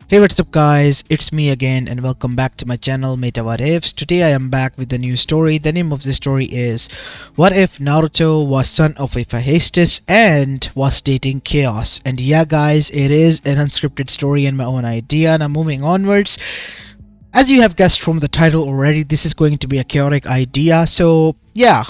Hey, what's up guys, it's me again and welcome back to my channel Mayta What Ifs. Today I am back with a new story. The name of the story is What If Naruto was son of a Hephaestus and was dating Chaos. And yeah guys, it is an unscripted story and my own idea. Now moving onwards, as you have guessed from the title already, this is going to be a chaotic idea. So yeah,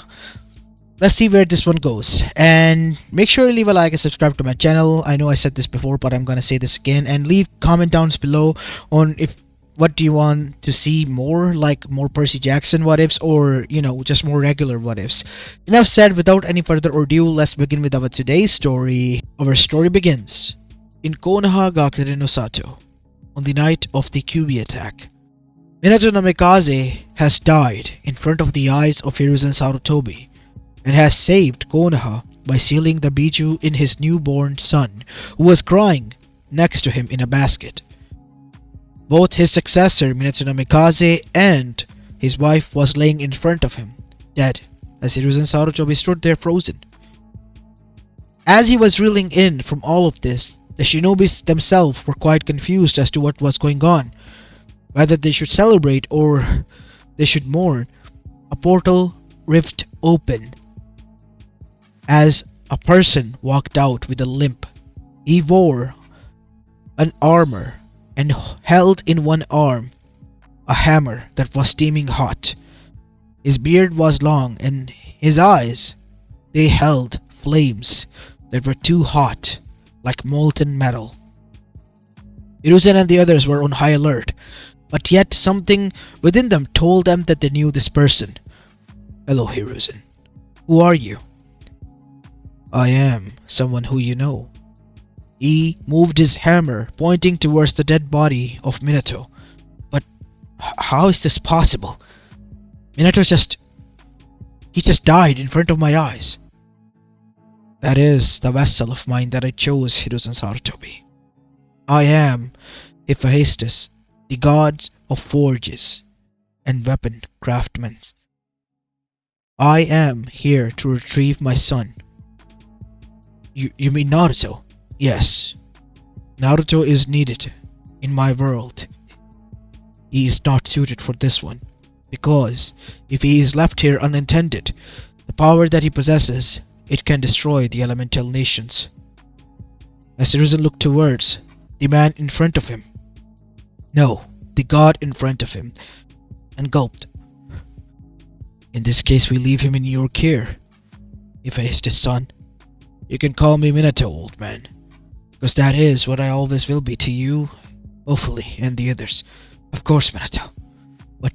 let's see where this one goes, and make sure you leave a like and subscribe to my channel. I know I said this before, but I'm gonna say this again, and leave comment downs below on if what do you want to see more, like more Percy Jackson what ifs, or just more regular what ifs. Enough said. Without any further ado, let's begin with our today's story. Our story begins in Konoha Gakure no Sato on the night of the Kyubi attack. Minato Namikaze has died in front of the eyes of Hiruzen Sarutobi and has saved Konoha by sealing the Biju in his newborn son, who was crying next to him in a basket. Both his successor Minato Namikaze and his wife was laying in front of him, dead, as Hiruzen Sarutobi stood there frozen. As he was reeling in from all of this, the shinobis themselves were quite confused as to what was going on, whether they should celebrate or they should mourn. A portal rift open as a person walked out with a limp. He wore an armor and held in one arm a hammer that was steaming hot. His beard was long and his eyes, they held flames that were too hot, like molten metal. Hiruzen and the others were on high alert, but yet something within them told them that they knew this person. "Hello, Hiruzen. Who are you?" "I am someone who you know." He moved his hammer, pointing towards the dead body of Minato. "But how is this possible? Minato he just died in front of my eyes." "That is the vessel of mine that I chose, Hiruzen Sarutobi. I am Hephaestus, the god of forges and weapon craftsmen. I am here to retrieve my son." You mean Naruto?" "Yes. Naruto is needed in my world. He is not suited for this one, because if he is left here unattended, the power that he possesses, it can destroy the elemental nations." As Hiruzen looked towards the man in front of him, no, the god in front of him, and gulped. "In this case, we leave him in your care, Hephaestus' son. You can call me Minato, old man, because that is what I always will be to you, hopefully, and the others." "Of course, Minato. But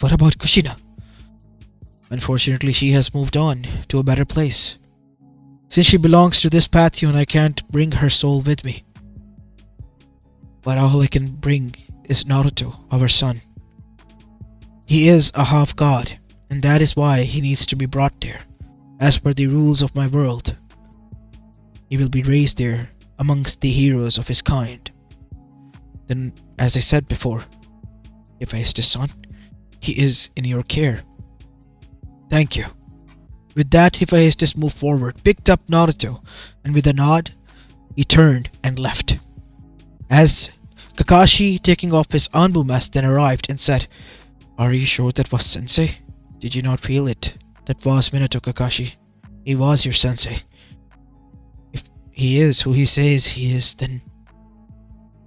what about Kushina?" "Unfortunately, she has moved on to a better place. Since she belongs to this pantheon, I can't bring her soul with me. But all I can bring is Naruto, our son. He is a half god, and that is why he needs to be brought there, as per the rules of my world. He will be raised there amongst the heroes of his kind. Then, as I said before, Hephaestus' son, he is in your care." "Thank you." With that, Hephaestus moved forward, picked up Naruto, and with a nod, he turned and left. As Kakashi, taking off his Anbu mask, then arrived and said, "Are you sure that was Sensei? Did you not feel it? That was Minato, Kakashi. He was your Sensei. If he is who he says he is, then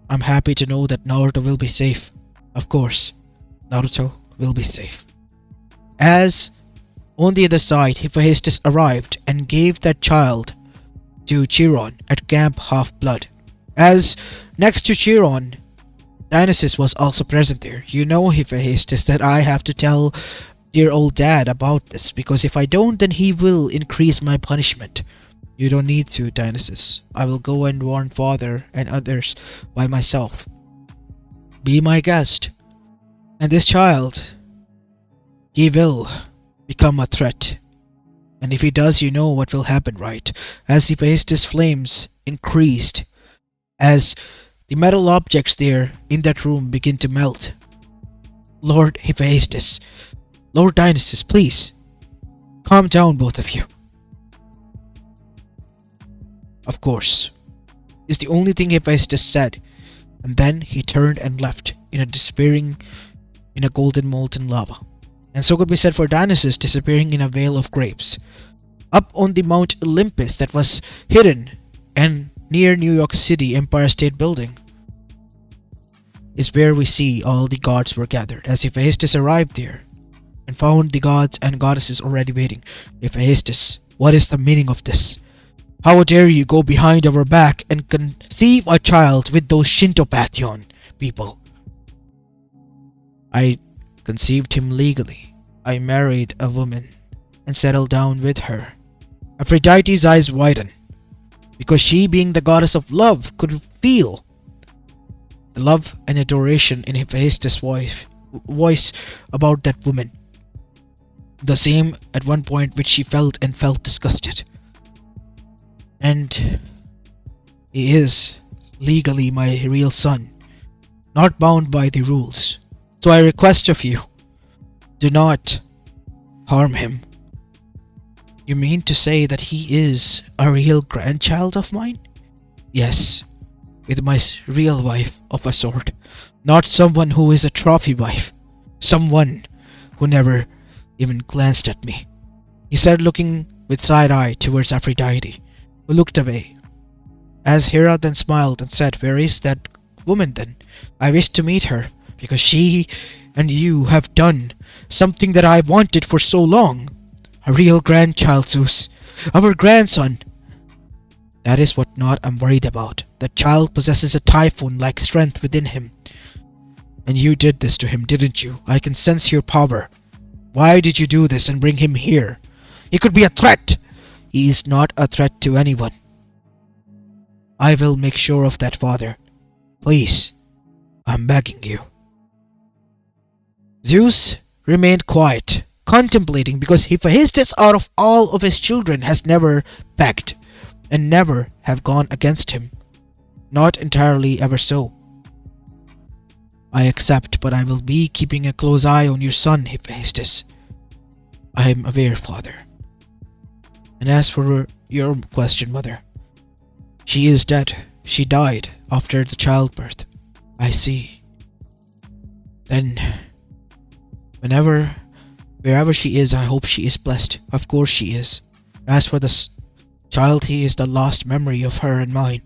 I'm happy to know that Naruto will be safe. Of course, Naruto will be safe." As on the other side, Hephaestus arrived and gave that child to Chiron at Camp Half-Blood. As next to Chiron, Dionysus was also present there. "You know, Hephaestus, that I have to tell dear old dad about this, because if I don't, then he will increase my punishment." "You don't need to, Dionysus. I will go and warn father and others by myself. Be my guest. And this child, he will become a threat. And if he does, you know what will happen, right?" As Hephaestus' flames increased, as the metal objects there in that room begin to melt. "Lord Hephaestus, Lord Dionysus, please, calm down, both of you." "Of course," is the only thing Hephaestus said And then he turned and left, disappearing in a golden molten lava. And so could be said for Dionysus disappearing in a veil of grapes. Up on the Mount Olympus that was hidden and near New York City Empire State Building is where we see all the gods were gathered. As Hephaestus arrived there and found the gods and goddesses already waiting. Hephaestus, what is the meaning of this? How dare you go behind our back and conceive a child with those Shinto Pantheon people? I conceived him legally. I married a woman and settled down with her. Aphrodite's eyes widened, because she, being the goddess of love, could feel the love and adoration in Hephaestus' voice about that woman. The same at one point which she felt and felt disgusted. And he is legally my real son, not bound by the rules. So I request of you, do not harm him. You mean to say that he is a real grandchild of mine? Yes, with my real wife of a sort, not someone who is a trophy wife, someone who never even glanced at me. He said, looking with side eye towards Aphrodite, who looked away. As Hera then smiled and said, where is that woman then? I wish to meet her, because she and you have done something that I wanted for so long. A real grandchild, Zeus. Our grandson. That is what not I'm worried about. That child possesses a typhoon-like strength within him. And you did this to him, didn't you? I can sense your power. Why did you do this and bring him here? He could be a threat. He is not a threat to anyone. I will make sure of that, father. Please, I'm begging you. Zeus remained quiet, contemplating, because Hephaestus out of all of his children has never begged and never have gone against him. Not entirely ever so. I accept, but I will be keeping a close eye on your son, Hephaestus. I am aware, father. And as for your question, mother, she is dead. She died after the childbirth. I see. Then, wherever she is, I hope she is blessed. Of course she is. As for the child, he is the last memory of her and mine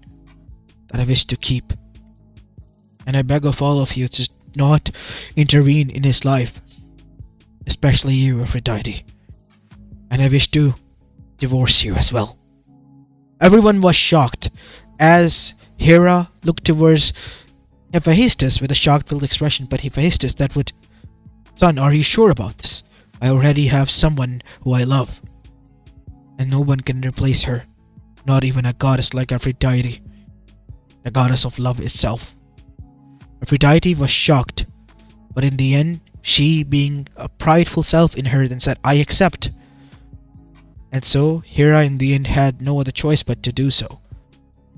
that I wish to keep. And I beg of all of you to not intervene in his life, especially you, Aphrodite. And I wish to divorce you as well. Everyone was shocked as Hera looked towards Hephaestus with a shocked-filled expression. But Hephaestus, that would... Son, are you sure about this? I already have someone who I love, and no one can replace her. Not even a goddess like Aphrodite, the goddess of love itself. Aphrodite was shocked, but in the end, she, being a prideful self in her, then said, I accept. And so, Hera in the end had no other choice but to do so.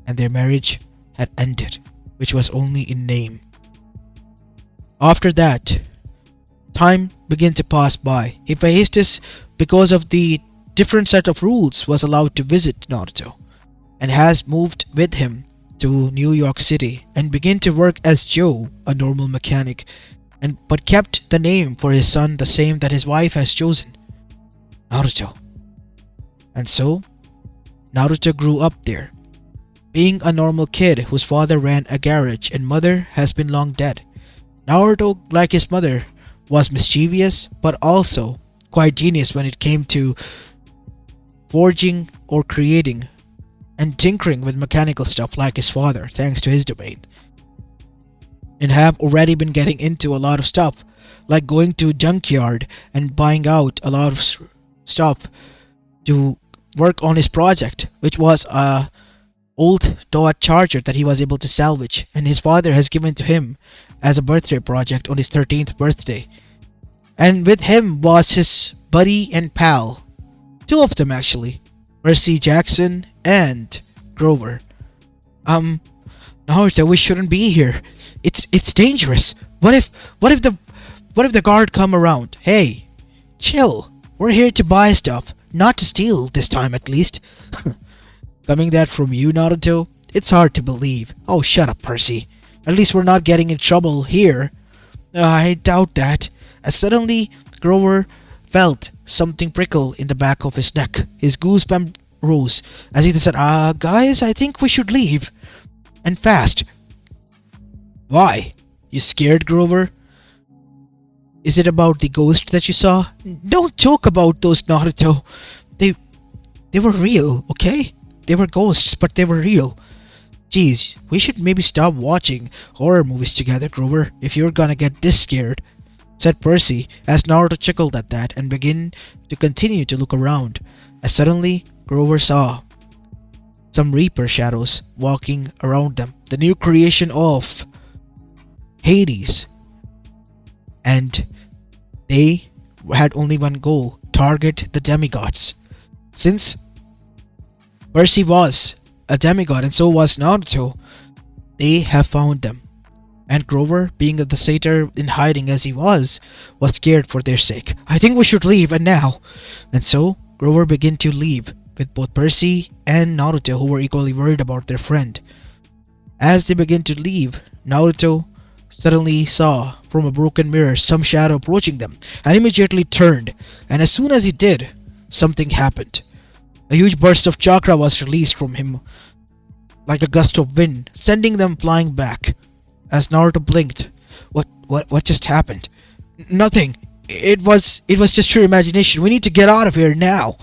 And their marriage had ended, which was only in name. After that, time began to pass by. Hephaestus, because of the different set of rules, was allowed to visit Naruto, and has moved with him to New York City and began to work as Joe, a normal mechanic, but kept the name for his son the same that his wife has chosen, Naruto. And so, Naruto grew up there, being a normal kid whose father ran a garage and mother has been long dead. Naruto, like his mother, was mischievous but also quite genius when it came to forging or creating and tinkering with mechanical stuff like his father, thanks to his domain. And have already been getting into a lot of stuff, like going to junkyard and buying out a lot of stuff to work on his project, which was a old Dot charger that he was able to salvage, and his father has given to him as a birthday project on his 13th birthday. And with him was his buddy and pal, two of them actually, Mercy Jackson and Grover. Naruto, we shouldn't be here. It's dangerous. What if the guard come around? Hey, chill. We're here to buy stuff, not to steal this time at least. Coming that from you, Naruto? It's hard to believe. Oh, shut up, Percy. At least we're not getting in trouble here. I doubt that. As suddenly, Grover felt something prickle in the back of his neck. His goosebump rose as he said, guys, I think we should leave. And fast. Why? You scared, Grover? Is it about the ghost that you saw? Don't joke about those, Naruto. They they were real, okay? They were ghosts, but they were real. Geez, we should maybe stop watching horror movies together, Grover, if you're gonna get this scared, said Percy as Naruto chuckled at that and began to continue to look around. As suddenly, Grover saw some Reaper shadows walking around them, the new creation of Hades. And they had only one goal: target the demigods. Since Percy was a demigod and so was Naruto, they have found them. And Grover, being the satyr in hiding as he was scared for their sake. I think we should leave, and now. And so, Grover began to leave, with both Percy and Naruto, who were equally worried about their friend. As they began to leave, Naruto suddenly saw from a broken mirror some shadow approaching them, and immediately turned. And as soon as he did, something happened. A huge burst of chakra was released from him, like a gust of wind, sending them flying back. As Naruto blinked, what just happened? Nothing. It was just your imagination. We need to get out of here now.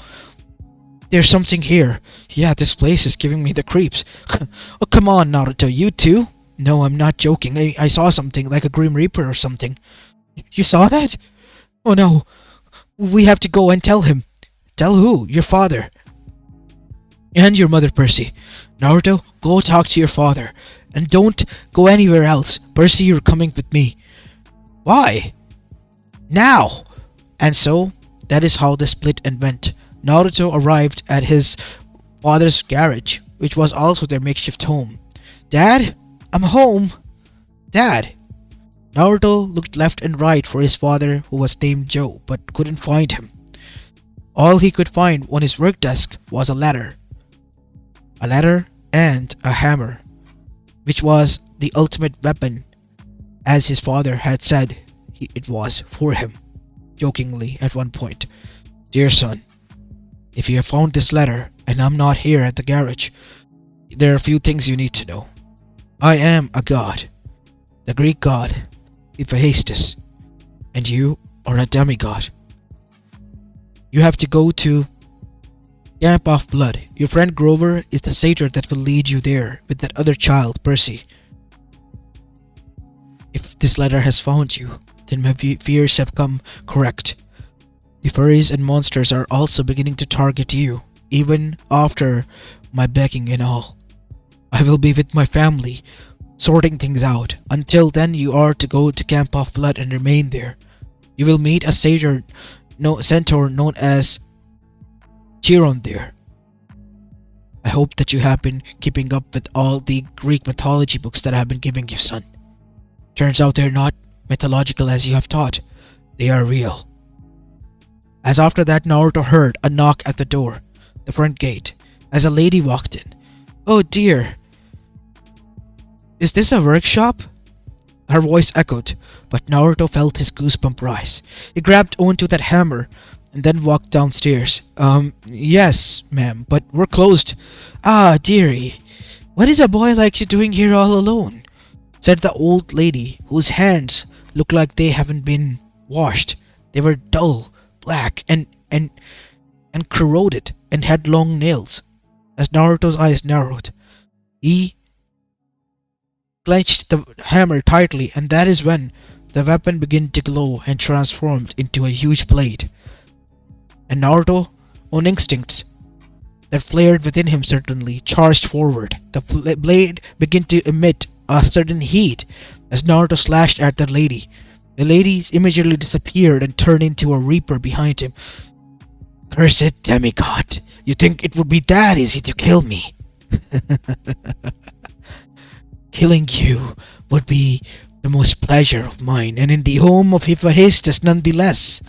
There's something here. Yeah, this place is giving me the creeps. Oh, come on, Naruto, you too? No, I'm not joking. I saw something like a Grim Reaper or something. You saw that? Oh no. We have to go and tell him. Tell who? Your father. And your mother, Percy. Naruto, go talk to your father. And don't go anywhere else. Percy, you're coming with me. Why? Now! And so, that is how the split and went. Naruto arrived at his father's garage, which was also their makeshift home. Dad? I'm home! Dad! Naruto looked left and right for his father, who was named Joe, but couldn't find him. All he could find on his work desk was a ladder. A ladder and a hammer, which was the ultimate weapon, as his father had said it was for him, jokingly at one point. Dear son, if you have found this letter and I'm not here at the garage, there are a few things you need to know. I am a god, the Greek god Hephaestus, and you are a demigod. You have to go to Camp of Blood. Your friend Grover is the satyr that will lead you there with that other child, Percy. If this letter has found you, then my fears have come correct. The furries and monsters are also beginning to target you, even after my begging and all. I will be with my family, sorting things out. Until then, you are to go to Camp of Blood and remain there. You will meet a centaur known as Chiron there. I hope that you have been keeping up with all the Greek mythology books that I have been giving you, son. Turns out they're not mythological as you have thought. They are real. As after that, Naruto heard a knock at the door, the front gate, as a lady walked in. Oh dear. Is this a workshop? Her voice echoed, but Naruto felt his goosebump rise. He grabbed onto that hammer and then walked downstairs. Yes, ma'am, but we're closed. Ah, dearie. What is a boy like you doing here all alone? Said the old lady, whose hands looked like they haven't been washed. They were dull, black, and corroded, and had long nails. As Naruto's eyes narrowed, he clenched the hammer tightly, and that is when the weapon began to glow and transformed into a huge blade. And Naruto, on instincts that flared within him suddenly, charged forward. The blade began to emit a sudden heat as Naruto slashed at the lady. The lady immediately disappeared and turned into a reaper behind him. Cursed demigod, you think it would be that easy to kill me? Killing you would be the most pleasure of mine, and in the home of Hephaestus nonetheless,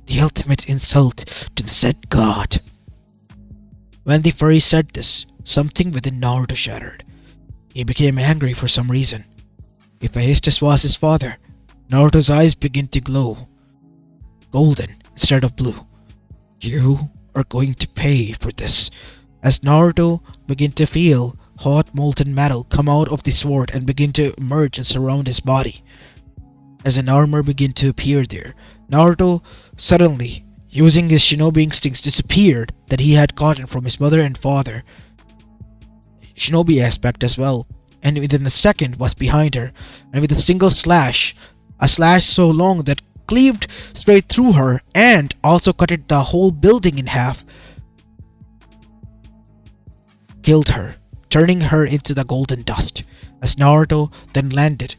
the ultimate insult to the said god. When the furry said this, something within Naruto shattered. He became angry for some reason. If Hephaestus was his father, Naruto's eyes begin to glow golden instead of blue. You are going to pay for this. As Naruto began to feel hot molten metal come out of the sword and begin to emerge and surround his body. As an armor began to appear there, Naruto suddenly, using his shinobi instincts, disappeared that he had gotten from his mother and father. Shinobi aspect as well, and within a second was behind her, and with a single slash, a slash so long that cleaved straight through her and also cut it the whole building in half, killed her, turning her into the golden dust. As Naruto then landed,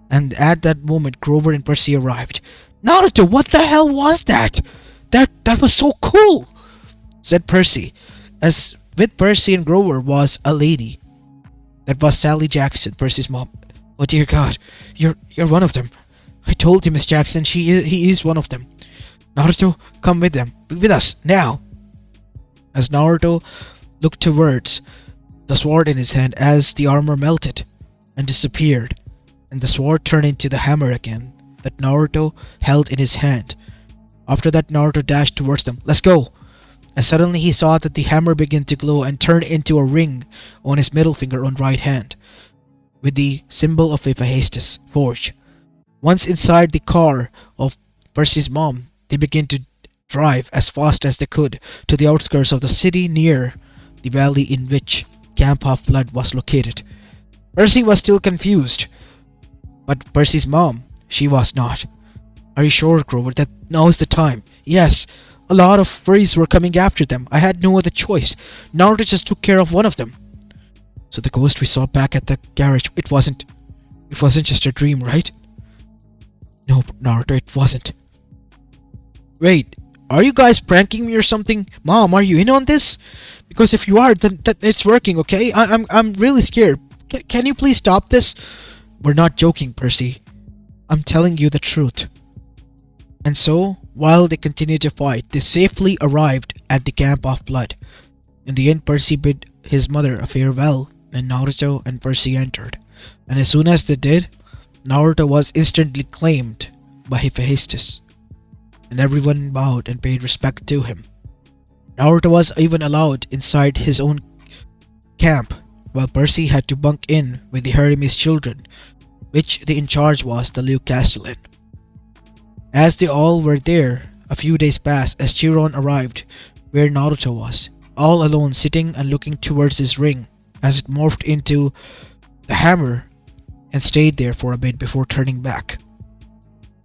and at that moment Grover and Percy arrived. "Naruto, what the hell was that? That was so cool," said Percy. As with Percy and Grover was a lady. That was Sally Jackson, Percy's mom. "Oh dear God, you're one of them." "I told you, Miss Jackson, he is one of them." "Naruto, come with them, with us now." As Naruto looked towards the sword in his hand, as the armor melted and disappeared, and the sword turned into the hammer again that Naruto held in his hand. After that, Naruto dashed towards them. "Let's go!" And suddenly he saw that the hammer began to glow and turn into a ring on his middle finger on right hand, with the symbol of Hephaestus forged. Once inside the car of Percy's mom, they began to drive as fast as they could to the outskirts of the city near the valley in which Camp Half-Blood was located. Percy was still confused, but Percy's mom, she was not. "Are you sure, Grover, that now is the time?" "Yes. A lot of furries were coming after them. I had no other choice. Naruto just took care of one of them." "So the ghost we saw back at the garage, it wasn't just a dream, right?" "No, Naruto, it wasn't." "Wait, are you guys pranking me or something? Mom, are you in on this? Because if you are, then it's working, okay? I'm really scared. Can you please stop this?" "We're not joking, Percy. I'm telling you the truth." And so, while they continued to fight, they safely arrived at the Camp of Blood. In the end, Percy bid his mother a farewell, and Naruto and Percy entered. And as soon as they did, Naruto was instantly claimed by Hephaestus, and everyone bowed and paid respect to him. Naruto was even allowed inside his own camp, while Percy had to bunk in with the Hermes children, which the in charge was the Liu Castellan. As they all were there, a few days passed as Chiron arrived where Naruto was, all alone sitting and looking towards his ring as it morphed into the hammer and stayed there for a bit before turning back.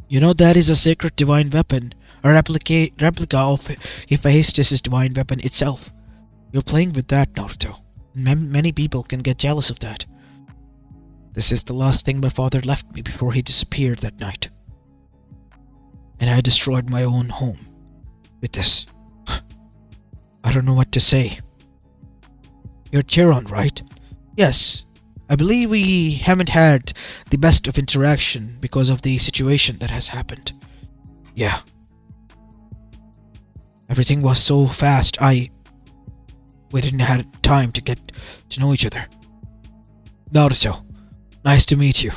"You know that is a sacred divine weapon, a replica of Hephaestus' divine weapon itself. You're playing with that, Naruto. Many people can get jealous of that. This is the last thing my father left me before he disappeared that night. And I destroyed my own home with this. I don't know what to say." "You're Chiron, right?" "Yes. I believe we haven't had the best of interaction because of the situation that has happened." "Yeah. Everything was so fast, we didn't have time to get to know each other." "Naruto, nice to meet you.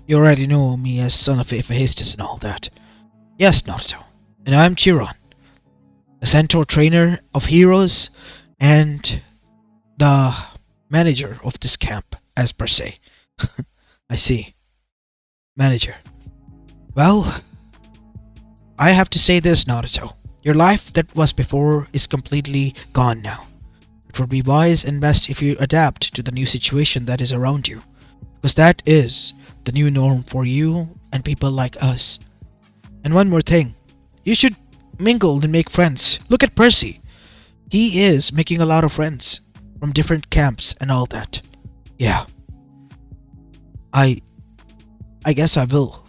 You already know me as son of Hephaestus and all that." "Yes, Naruto. And I'm Chiron, the centaur trainer of heroes and the manager of this camp, as per se." "I see. Manager. Well, I have to say this, Naruto. Your life that was before is completely gone now. It would be wise and best if you adapt to the new situation that is around you, because that is the new norm for you and people like us. And one more thing, you should mingle and make friends. Look at Percy. He is making a lot of friends from different camps and all that." "Yeah. I guess I will."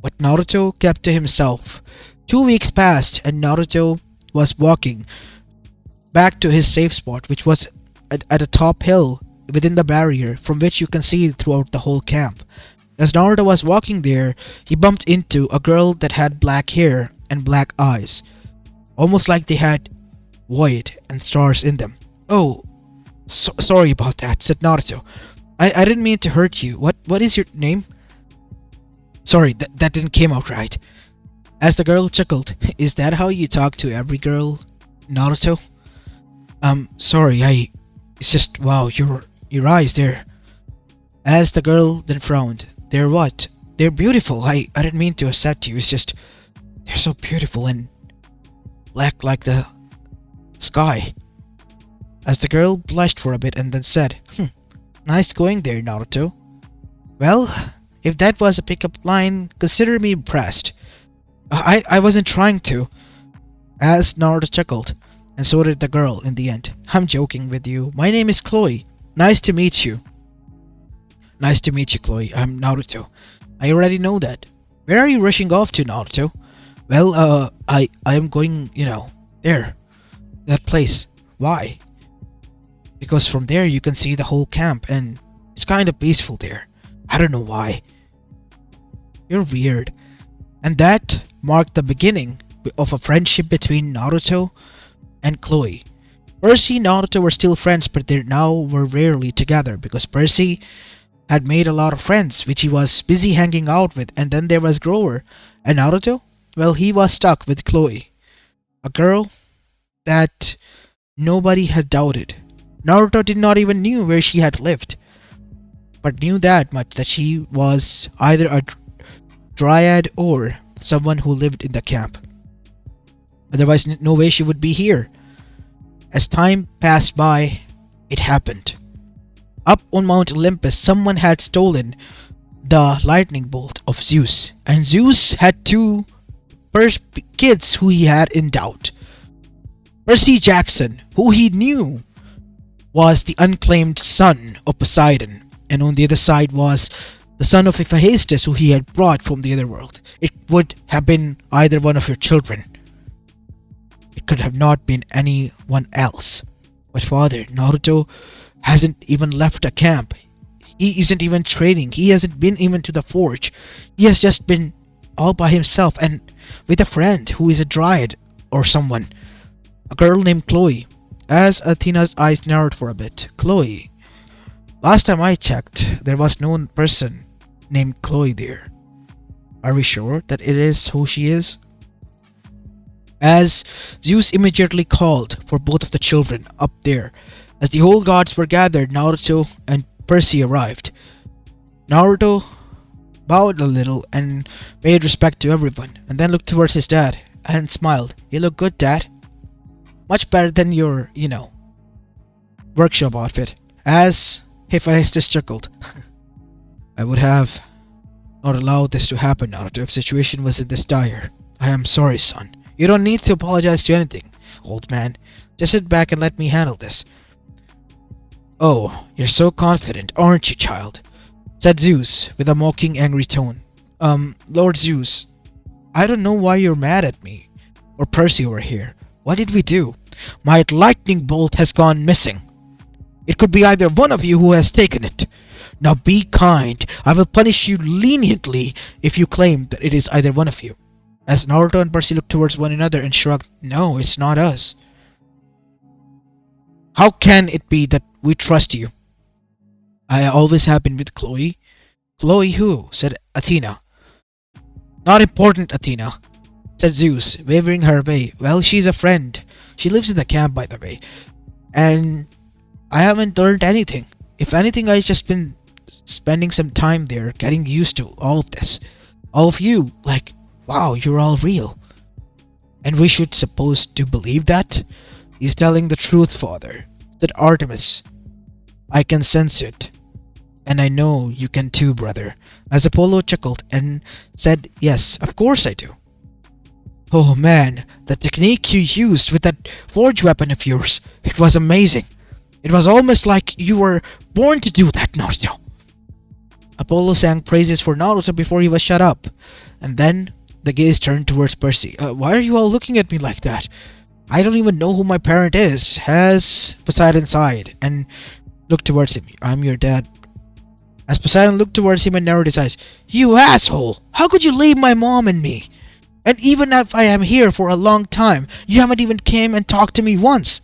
But Naruto kept to himself. 2 weeks passed and Naruto was walking back to his safe spot, which was at a top hill within the barrier from which you can see throughout the whole camp. As Naruto was walking there, he bumped into a girl that had black hair and black eyes, almost like they had void and stars in them. "Oh, sorry about that," said Naruto. I didn't mean to hurt you. What is your name? Sorry, that didn't came out right. As the girl chuckled, is that how you talk to every girl, Naruto? Sorry, it's just, wow, your eyes, they're... As the girl then frowned, they're what? They're beautiful. I didn't mean to upset you, it's just... They're so beautiful and black like the sky. As the girl blushed for a bit and then said, nice going there, Naruto. Well, if that was a pickup line, consider me impressed. I wasn't trying to. As Naruto chuckled, and so did the girl in the end. I'm joking with you. My name is Chloe. Nice to meet you. Nice to meet you, Chloe. I'm Naruto. I already know that. Where are you rushing off to, Naruto? Well, I am going, there. That place. Why? Because from there you can see the whole camp and it's kind of peaceful there. I don't know why. You're weird. And that marked the beginning of a friendship between Naruto and Chloe. Percy and Naruto were still friends, but they now were rarely together because Percy had made a lot of friends which he was busy hanging out with, and then there was Grover. And Naruto? Well, he was stuck with Chloe, a girl that nobody had doubted. Naruto did not even knew where she had lived, but knew that much, that she was either a dryad or someone who lived in the camp. Otherwise, no way she would be here. As time passed by, it happened. Up on Mount Olympus, someone had stolen the lightning bolt of Zeus, and Zeus had two kids who he had in doubt. Percy Jackson, who he knew was the unclaimed son of Poseidon, and on the other side was the son of Hephaestus, who he had brought from the other world. It would have been either one of your children. It could have not been anyone else. But father, Naruto hasn't even left the camp. He isn't even training. He hasn't been even to the forge. He has just been all by himself and with a friend who is a dryad or someone. A girl named Chloe. As Athena's eyes narrowed for a bit. Chloe. Last time I checked, there was no person named Chloe there. Are we sure that it is who she is? As Zeus immediately called for both of the children up there. As the whole gods were gathered, Naruto and Percy arrived. Naruto bowed a little and paid respect to everyone, and then looked towards his dad and smiled. You look good, Dad. Much better than your, workshop outfit. As Hephaestus chuckled. I would have not allowed this to happen, Naruto, if the situation wasn't this dire. I am sorry, son. You don't need to apologize to anything, old man. Just sit back and let me handle this. Oh, you're so confident, aren't you, child? Said Zeus with a mocking, angry tone. Lord Zeus, I don't know why you're mad at me or Percy over here. What did we do? My lightning bolt has gone missing. It could be either one of you who has taken it. Now be kind. I will punish you leniently if you claim that it is either one of you. As Naruto and Percy looked towards one another and shrugged, no, it's not us. How can it be that we trust you? I always have been with Chloe. Chloe who? Said Athena. Not important, Athena, said Zeus, wavering her away. Well, she's a friend. She lives in the camp, by the way. And I haven't learned anything. If anything, I've just been spending some time there, getting used to all of this. All of you, like, wow, you're all real. And we should suppose to believe that? He's telling the truth, father, said Artemis. I can sense it. And I know you can too, brother. As Apollo chuckled and said, yes, of course I do. Oh man, the technique you used with that forge weapon of yours, it was amazing. It was almost like you were born to do that, Naruto. Apollo sang praises for Naruto before he was shut up. And then the gaze turned towards Percy. Why are you all looking at me like that? I don't even know who my parent is. As Poseidon sighed and looked towards him. I'm your dad. As Poseidon looked towards him and narrowed his eyes. You asshole! How could you leave my mom and me? And even if I am here for a long time, you haven't even came and talked to me once.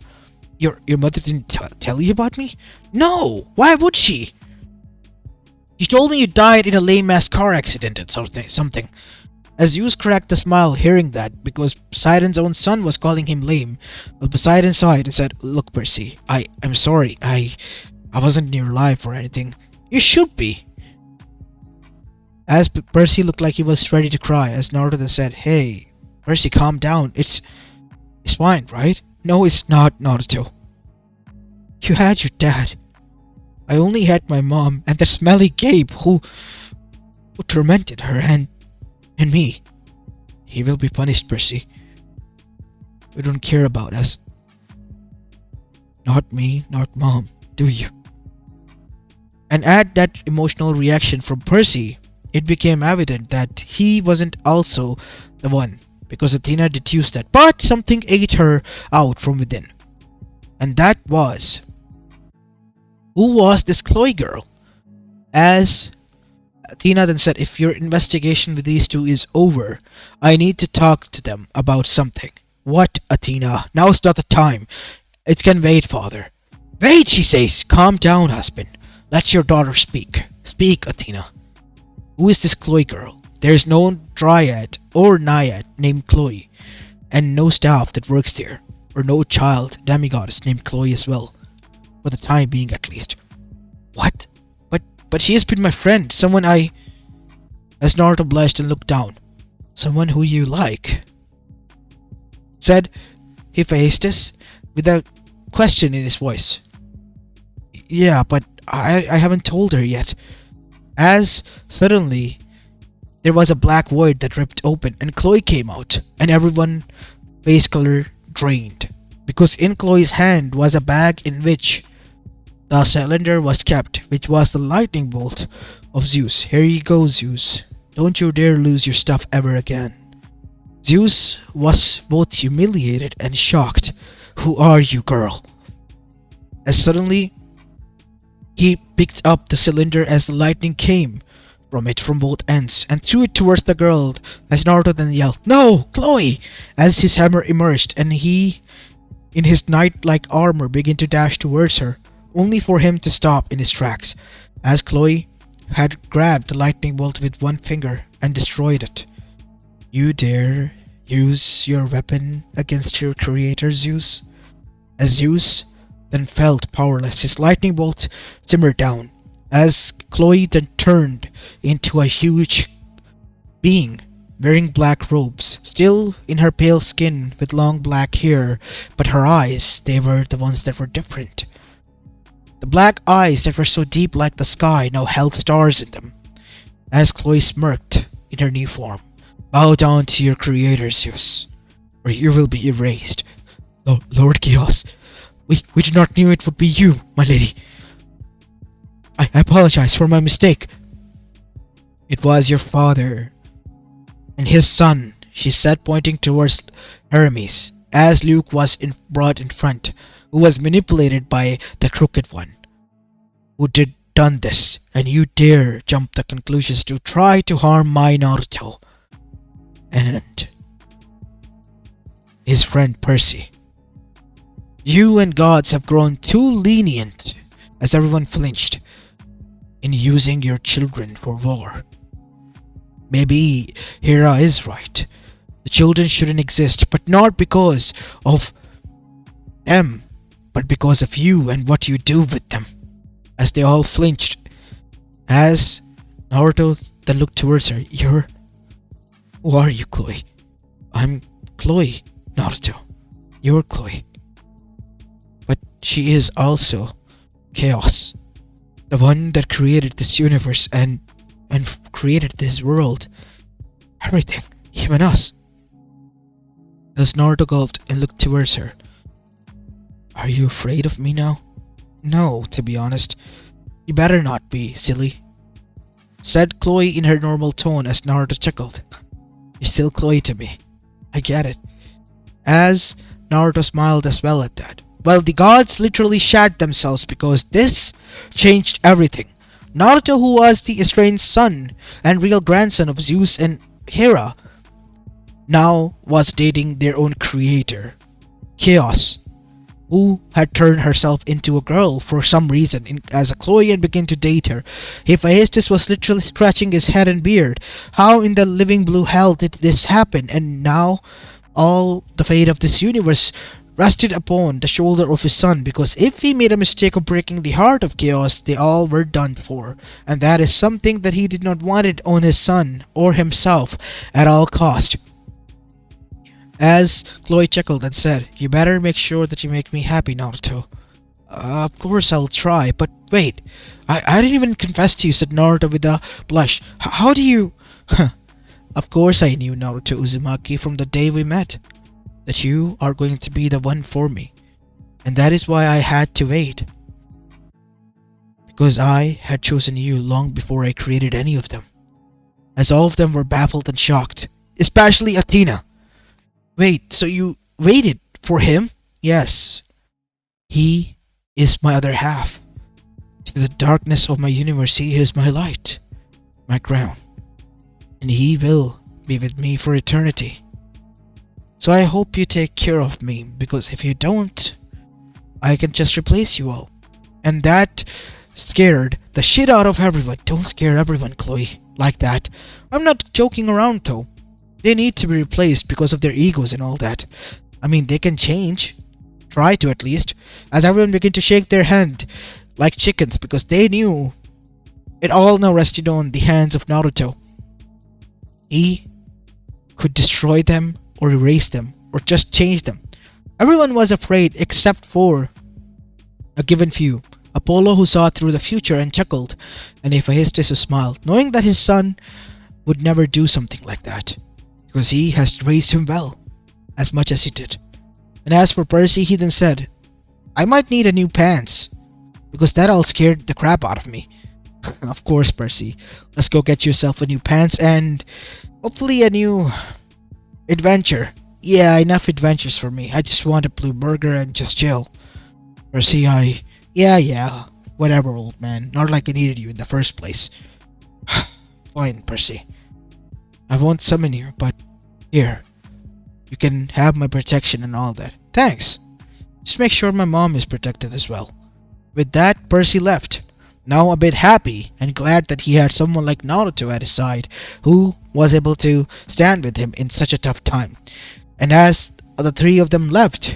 Your mother didn't tell you about me? No! Why would she? You told me you died in a lame-ass car accident and something. As Zeus cracked a smile hearing that, because Poseidon's own son was calling him lame. But Poseidon saw it and said, "Look, Percy, I'm sorry. I wasn't in your life or anything. You should be." As Percy looked like he was ready to cry, as Naruto then said, "Hey, Percy, calm down. It's fine, right?" "No, it's not, Naruto. You had your dad. I only had my mom and that smelly Gabe who tormented her and me. He will be punished, Percy. You don't care about us. Not me, not mom, do you?" And at that emotional reaction from Percy, it became evident that he wasn't also the one, because Athena deduced that, but something ate her out from within. And that was, who was this Chloe girl? As Athena then said, "If your investigation with these two is over, I need to talk to them about something." "What, Athena? Now's not the time. It can wait, father." "Wait," she says. "Calm down, husband. Let your daughter speak. Speak, Athena. Who is this Chloe girl?" "There is no dryad or naiad named Chloe, and no staff that works there, or no child demigoddess named Chloe as well, for the time being at least." "What? But she has been my friend, someone I..." As Naruto blushed and looked down. "Someone who you like," said Hephaestus, with a question in his voice. "Yeah, but I haven't told her yet." As suddenly there was a black void that ripped open and Chloe came out, and everyone's face color drained, because in Chloe's hand was a bag in which the cylinder was kept, which was the lightning bolt of Zeus. "Here you go, Zeus. Don't you dare lose your stuff ever again." Zeus was both humiliated and shocked. "Who are you, girl?" As suddenly he picked up the cylinder as the lightning came from it from both ends and threw it towards the girl, as Naruto then yelled, "No, Chloe!" as his hammer emerged and he, in his knight-like armor, began to dash towards her, only for him to stop in his tracks, as Chloe had grabbed the lightning bolt with one finger and destroyed it. "You dare use your weapon against your creator, Zeus?" As Zeus then felt powerless, his lightning bolt simmered down, as Chloe then turned into a huge being wearing black robes, still in her pale skin with long black hair, but her eyes, they were the ones that were different. The black eyes that were so deep like the sky now held stars in them. As Chloe smirked in her new form, "Bow down to your creator, Zeus, or you will be erased." Lord Chaos, we did not knew it would be you, my lady. I apologize for my mistake." "It was your father and his son," she said, pointing towards Hermes, as Luke was brought in front, who was manipulated by the Crooked One, who done this, and you dare jump the conclusions to try to harm my Naruto and his friend Percy. You and gods have grown too lenient," as everyone flinched, "in using your children for war. Maybe Hera is right. The children shouldn't exist, but not because of them, but because of you and what you do with them." As they all flinched, as Naruto then looked towards her. Who are you, Chloe?" "I'm Chloe, Naruto. You're Chloe." "But she is also Chaos, the one that created this universe and created this world. Everything, even us." As Naruto gulped and looked towards her. "Are you afraid of me now?" "No, to be honest." "You better not be, silly," said Chloe in her normal tone as Naruto chuckled. "You're still Chloe to me. I get it." As Naruto smiled as well at that. Well, the gods literally shat themselves, because this changed everything. Naruto, who was the estranged son and real grandson of Zeus and Hera, now was dating their own creator, Chaos. who had turned herself into a girl for some reason as a Chloe and began to date her. Hephaestus was literally scratching his head and beard. How in the living blue hell did this happen? And now all the fate of this universe rested upon the shoulder of his son, because if he made a mistake of breaking the heart of chaos, they all were done for. And that is something that he did not want it on his son or himself at all cost. As Chloe chuckled and said, "You better make sure that you make me happy, Naruto." Of course I'll try, but wait. I didn't even confess to you," said Naruto with a blush. How do you... Of course I knew, Naruto Uzumaki, from the day we met, that you are going to be the one for me. And that is why I had to wait. Because I had chosen you long before I created any of them. As all of them were baffled and shocked. Especially Athena. Wait, so you waited for him? Yes. He is my other half. To the darkness of my universe, he is my light, my crown. And he will be with me for eternity. So I hope you take care of me, because if you don't, I can just replace you all. And that scared the shit out of everyone. Don't scare everyone, Chloe, like that. I'm not joking around though. They need to be replaced because of their egos and all that. I mean, they can change. Try to at least. As everyone began to shake their hand like chickens, because they knew it all now rested on the hands of Naruto. He could destroy them or erase them or just change them. Everyone was afraid except for a given few. Apollo, who saw through the future and chuckled, and Hephaestus, who smiled, knowing that his son would never do something like that, because he has raised him well, as much as he did. And as for Percy, he then said, "I might need a new pants, because that all scared the crap out of me." Of course, Percy. Let's go get yourself a new pants and hopefully a new adventure. Yeah, enough adventures for me. I just want a blue burger and just chill. Percy, Yeah, whatever, old man. Not like I needed you in the first place. Fine, Percy. I won't summon you, but here. You can have my protection and all that. Thanks. Just make sure my mom is protected as well. With that, Percy left. Now a bit happy and glad that he had someone like Naruto at his side, who was able to stand with him in such a tough time. And as the three of them left,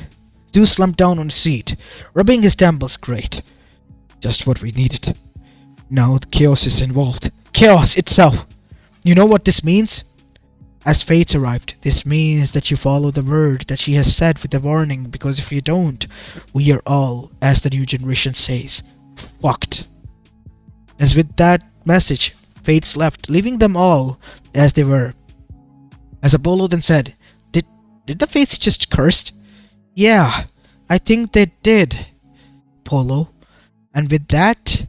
Zeus slumped down on his seat, rubbing his temples. Great. Just what we needed. Now the chaos is involved. Chaos itself. You know what this means? As fates arrived, this means that you follow the word that she has said with a warning, because if you don't, we are all, as the new generation says, fucked. As with that message, fates left, leaving them all as they were. As Apollo then said, Did the fates just curse? Yeah, I think they did, Apollo. And with that,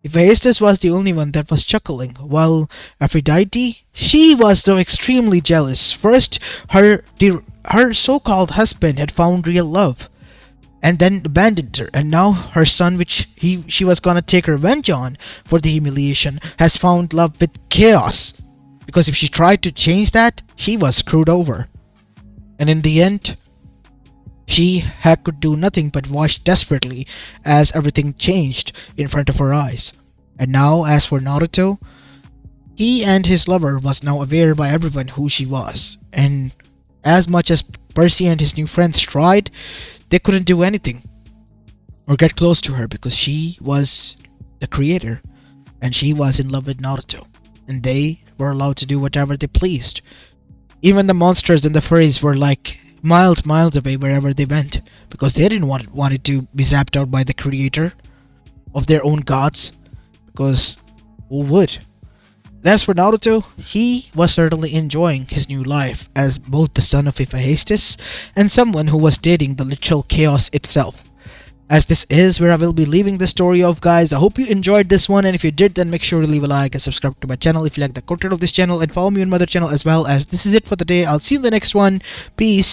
Hephaestus was the only one that was chuckling, while Aphrodite, she was though extremely jealous. First, her so-called husband had found real love, and then abandoned her, and now her son, which she was gonna take revenge on for the humiliation, has found love with chaos. Because if she tried to change that, she was screwed over. And in the end, she could do nothing but watch desperately as everything changed in front of her eyes. And now, as for Naruto, he and his lover was now aware by everyone who she was. And as much as Percy and his new friends tried, they couldn't do anything or get close to her, because she was the creator and she was in love with Naruto. And they were allowed to do whatever they pleased. Even the monsters and the furries were like miles away wherever they went, because they didn't want it to be zapped out by the creator of their own gods, because who would? And as for Naruto, he was certainly enjoying his new life as both the son of Hephaestus and someone who was dating the literal chaos itself. As this is where I will be leaving the story of, guys. I hope you enjoyed this one, and if you did, then make sure to leave a like and subscribe to my channel if you like the content of this channel, and follow me on my other channel as well. As this is it for the day. I'll see you in the next one. Peace.